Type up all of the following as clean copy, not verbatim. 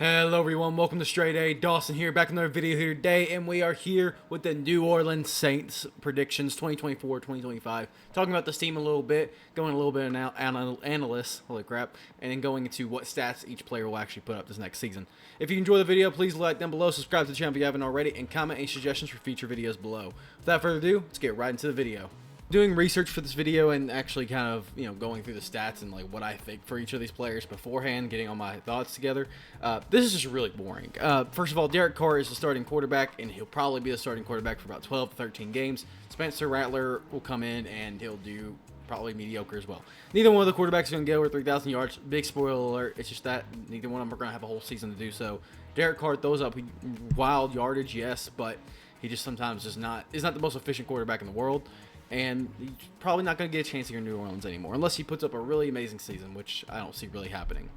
Hello everyone, welcome to StraightA. Dawson here, back in another video here today, and we are here with the New Orleans Saints predictions 2024-2025. Talking about this team a little bit, going a little bit of analysts, holy crap, and then going into what stats each player will actually put up this next season. If you enjoy the video, please like down below, subscribe to the channel if you haven't already, and comment any suggestions for future videos below. Without further ado, let's get right into the video. Doing research for this video and actually kind of, going through the stats and like what I think for each of these players beforehand, getting all my thoughts together. This is just really boring. First of all, Derek Carr is the starting quarterback, and he'll probably be the starting quarterback for about 12 to 13 games. Spencer Rattler will come in, and he'll do probably mediocre as well. Neither one of the quarterbacks is going to get over 3,000 yards. Big spoiler alert. It's just that neither one of them are going to have a whole season to do so. Derek Carr throws up wild yardage, yes, but he just sometimes is not the most efficient quarterback in the world. And he's probably not going to get a chance here in New Orleans anymore, unless he puts up a really amazing season, which I don't see really happening.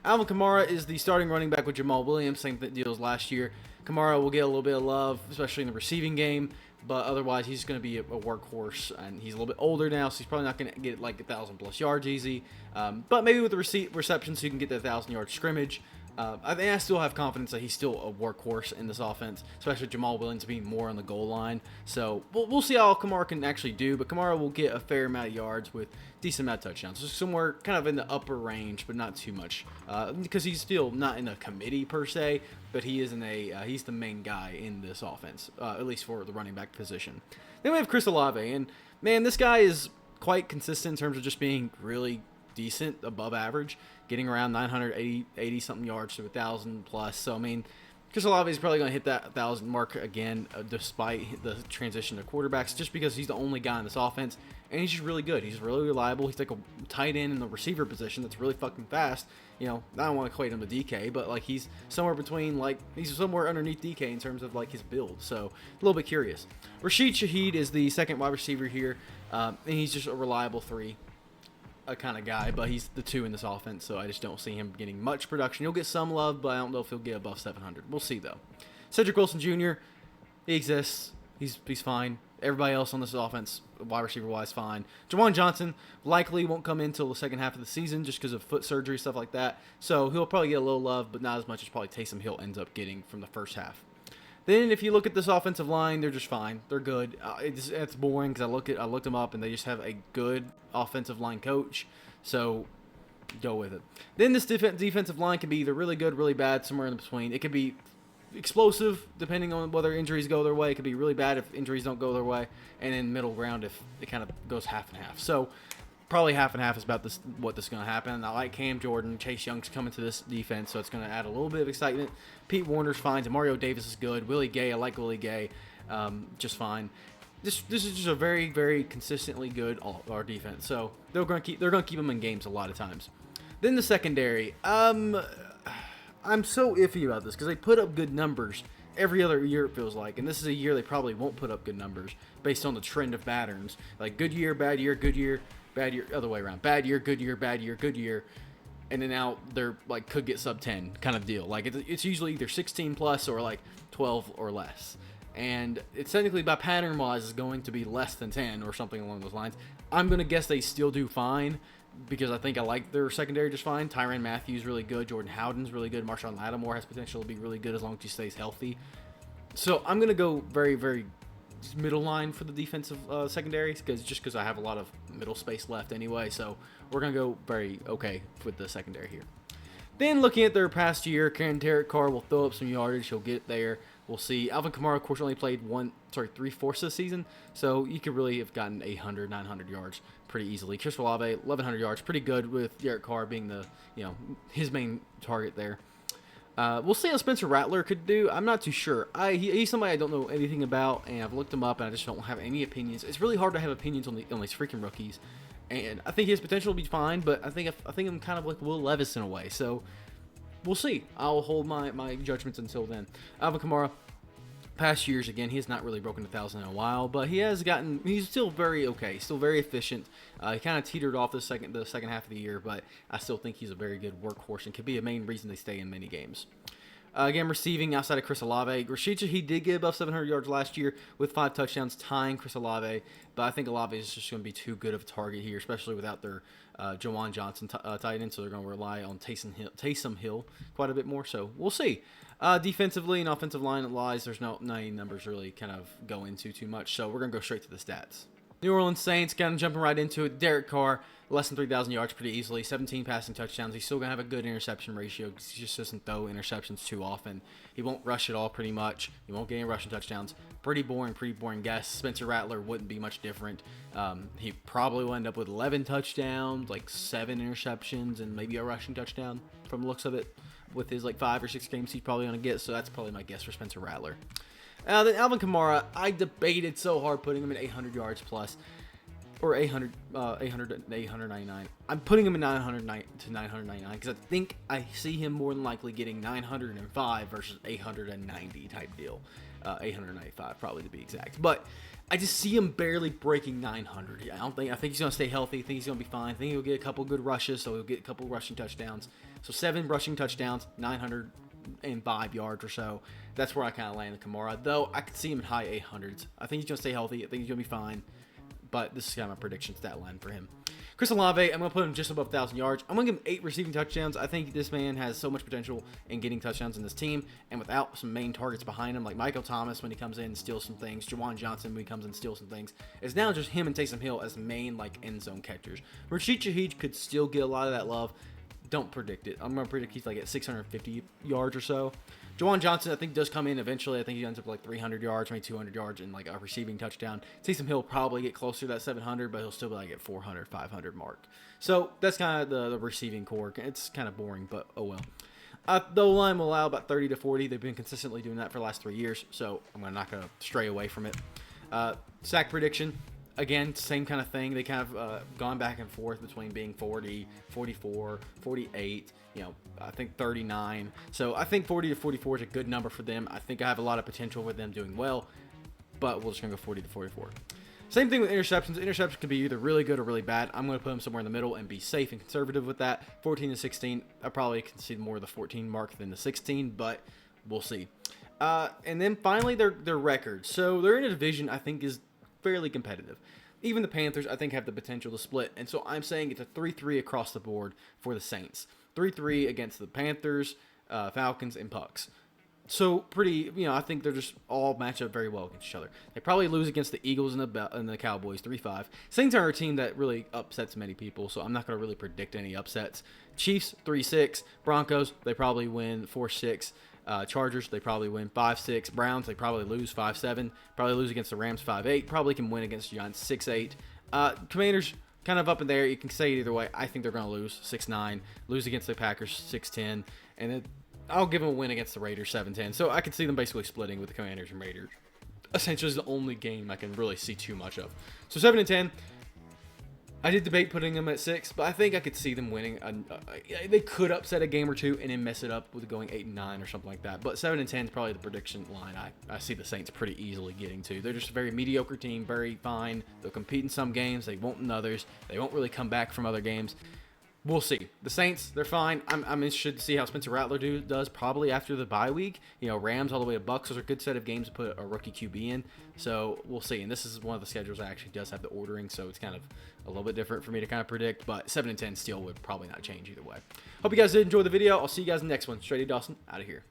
Alvin Kamara is the starting running back with Jamal Williams, same deal as last year. Kamara will get a little bit of love, especially in the receiving game, but otherwise he's going to be a workhorse, and he's a little bit older now, so he's probably not going to get like 1,000+ yards easy. But maybe with the receptions, so you can get that 1,000-yard scrimmage. I think I still have confidence that he's still a workhorse in this offense, especially Jamal Williams being more on the goal line. So we'll see how Kamara can actually do, but Kamara will get a fair amount of yards with decent amount of touchdowns. So somewhere kind of in the upper range, but not too much, because he's still not in a committee per se, but he is he's the main guy in this offense, at least for the running back position. Then we have Chris Olave, and man, this guy is quite consistent in terms of just being really decent, above average, getting around 980 something yards to 1,000+. So I mean, Chris Olave is probably going to hit that 1,000 mark again, despite the transition to quarterbacks, just because he's the only guy in this offense, and he's just really good. He's really reliable. He's like a tight end in the receiver position that's really fucking fast. I don't want to equate him to DK, but like he's somewhere between, like he's somewhere underneath DK in terms of like his build. So a little bit curious. Rashid Shaheed is the second wide receiver here, and he's just a reliable 3. A kind of guy, but he's the 2 in this offense, so I just don't see him getting much production. He'll get some love, but I don't know if he'll get above 700. We'll see, though. Cedric Wilson Jr., he exists. He's fine. Everybody else on this offense, wide receiver-wise, fine. Jawan Johnson likely won't come in until the second half of the season just because of foot surgery, stuff like that. So he'll probably get a little love, but not as much as probably Taysom Hill ends up getting from the first half. Then if you look at this offensive line, they're just fine. They're good. It's boring because I looked them up and they just have a good offensive line coach. So go with it. Then this defensive line can be either really good, really bad, somewhere in between. It could be explosive depending on whether injuries go their way. It could be really bad if injuries don't go their way, and then middle ground if it kind of goes half and half. So probably half and half is about what this is going to happen. I like Cam Jordan. Chase Young's coming to this defense, so it's going to add a little bit of excitement. Pete Warner's fine. Mario Davis is good. Willie Gay, I like Willie Gay, just fine. This is just a very, very consistently good our defense. So they're going to keep them in games a lot of times. Then the secondary. I'm so iffy about this because they put up good numbers every other year, it feels like, and this is a year they probably won't put up good numbers based on the trend of patterns, like good year, bad year, good year. Bad year, other way around. Bad year, good year, bad year, good year. And then now they're like could get sub 10 kind of deal. Like it's usually either 16+ or like 12 or less. And it's technically by pattern wise is going to be less than 10 or something along those lines. I'm going to guess they still do fine because I think I like their secondary just fine. Tyrann Mathieu really good. Jordan Howden's really good. Marshawn Lattimore has potential to be really good as long as he stays healthy. So I'm going to go very, very middle line for the defensive secondaries because I have a lot of middle space left anyway, so we're gonna go very okay with the secondary here. Then looking at their past year, Derek Carr will throw up some yardage. He'll get there. We'll see. Alvin Kamara, of course, only played 3/4 of the season, so you could really have gotten 800, 900 yards pretty easily. Chris Olave, 1,100 yards, pretty good with Derek Carr being the his main target there. We'll see how Spencer Rattler could do. I'm not too sure. He's somebody I don't know anything about, and I've looked him up, and I just don't have any opinions. It's really hard to have opinions on these freaking rookies, and I think his potential will be fine, but I think I'm kind of like Will Levis in a way. So we'll see. I'll hold my judgments until then. Alvin Kamara. Past years, again, he has not really broken 1,000 in a while, but he's still very okay, still very efficient. He kind of teetered off the second half of the year, but I still think he's a very good workhorse and could be a main reason they stay in many games. Again, receiving outside of Chris Olave. Rashica, he did get above 700 yards last year with 5 touchdowns, tying Chris Olave. But I think Olave is just going to be too good of a target here, especially without their Juwan Johnson tight end. So they're going to rely on Taysom Hill quite a bit more. So we'll see. Defensively and offensive line-wise, there's no any numbers really kind of go into too much. So we're going to go straight to the stats. New Orleans Saints, kind of jumping right into it. Derek Carr, less than 3,000 yards pretty easily. 17 passing touchdowns. He's still going to have a good interception ratio because he just doesn't throw interceptions too often. He won't rush at all pretty much. He won't get any rushing touchdowns. Pretty boring guess. Spencer Rattler wouldn't be much different. He probably will end up with 11 touchdowns, like 7 interceptions, and maybe a rushing touchdown from the looks of it. With his like 5 or 6 games he's probably going to get. So that's probably my guess for Spencer Rattler. Then Alvin Kamara, I debated so hard putting him at 800 yards plus, or 800 to 899. I'm putting him at 900 to 999 because I think I see him more than likely getting 905 versus 890 type deal. 895 probably to be exact. But I just see him barely breaking 900. I think he's going to stay healthy. I think he's going to be fine. I think he'll get a couple good rushes, so he'll get a couple rushing touchdowns. So 7 rushing touchdowns, 905 yards or so. That's where I kind of land the Kamara, though I could see him in high 800s. I think he's going to stay healthy. I think he's going to be fine. But this is kind of my prediction stat line for him. Chris Olave, I'm going to put him just above 1,000 yards. I'm going to give him 8 receiving touchdowns. I think this man has so much potential in getting touchdowns in this team. And without some main targets behind him, like Michael Thomas when he comes in and steals some things, Juwan Johnson when he comes in and steals some things, it's now just him and Taysom Hill as main like end zone catchers. Rashica could still get a lot of that love. Don't predict it. I'm going to predict he's like at 650 yards or so. Juwan Johnson, I think, does come in eventually. I think he ends up like 300 yards, maybe 200 yards, and like a receiving touchdown. Taysom Hill will probably get closer to that 700, but he'll still be like at 400, 500 mark. So that's kind of the receiving core. It's kind of boring, but oh well. The O-line will allow about 30 to 40. They've been consistently doing that for the last 3 years, so I'm not going to stray away from it. Sack prediction. Again, same kind of thing. They kind of gone back and forth between being 40, 44, 48, I think 39. So I think 40 to 44 is a good number for them. I think I have a lot of potential with them doing well, but we're just going to go 40 to 44. Same thing with interceptions. Interceptions can be either really good or really bad. I'm going to put them somewhere in the middle and be safe and conservative with that. 14 to 16, I probably can see more of the 14 mark than the 16, but we'll see. And then finally, their records. So they're in a division I think is fairly competitive. Even the Panthers, I think, have the potential to split. And so I'm saying it's a 3-3 across the board for the Saints. 3-3 against the Panthers, Falcons, and Pucks. So pretty, I think they're just all match up very well against each other. They probably lose against the Eagles and the Cowboys 3-5. Saints are a team that really upsets many people, so I'm not going to really predict any upsets. Chiefs 3-6. Broncos, they probably win 4-6. Chargers, they probably win 5-6. Browns, they probably lose 5-7. Probably lose against the Rams 5-8. Probably can win against the Giants 6-8. Commanders, kind of up in there. You can say it either way. I think they're going to lose 6-9. Lose against the Packers 6-10. And then I'll give them a win against the Raiders 7-10. So I could see them basically splitting with the Commanders and Raiders. Essentially is the only game I can really see too much of. So 7-10. I did debate putting them at 6, but I think I could see them winning. They could upset a game or two and then mess it up with going 8-9 or something like that. But 7-10 is probably the prediction line I see the Saints pretty easily getting to. They're just a very mediocre team, very fine. They'll compete in some games, they won't in others. They won't really come back from other games. We'll see. The Saints, they're fine. I'm interested to see how Spencer Rattler does probably after the bye week. Rams all the way to Bucks. Those are a good set of games to put a rookie QB in. So we'll see. And this is one of the schedules that actually does have the ordering, so it's kind of a little bit different for me to kind of predict. But 7-10 still would probably not change either way. Hope you guys did enjoy the video. I'll see you guys in the next one. StraightA Dawson, out of here.